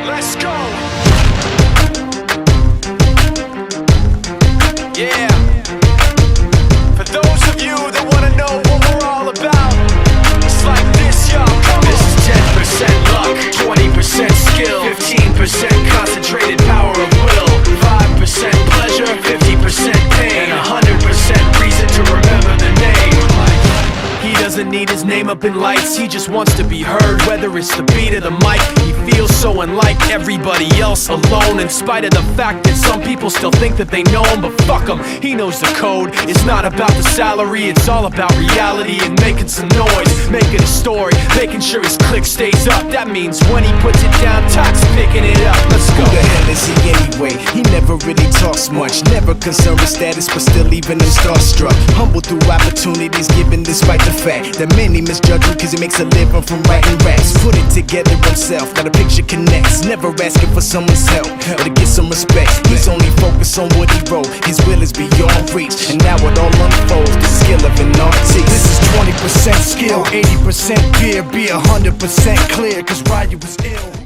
Let's go. Yeah. For those of you that wanna know what we're all about, it's like this, y'all. This is 10% luck, 20% skill, 15% concentrated power of will, 5% pleasure, 50% pain, and 100% reason to remember the name. He doesn't need his name up in lights, he just wants to be heard, whether it's the beat of the mic. He feels so unlike everybody else, alone, in spite of the fact that some people still think that they know him. But fuck him, he knows the code. It's not about the salary, it's all about reality and making some noise, making a story, making sure his click stays up. That means when he puts it down, Tox picking it up. Let's go. Who the hell is he anyway? He never really talks much, never concerned with status, but still leaving him starstruck. Humble through opportunities given despite the fact that many misjudge him cause he makes a living from writing raps. Put it together himself, now the picture connects. Never asking for someone's help or to get some respect. He's only focused on what he wrote, his will is beyond reach, and now it all unfolds, the skill of an artist. This is 20% skill, 80% fear, be 100% clear, cause Ryu was ill.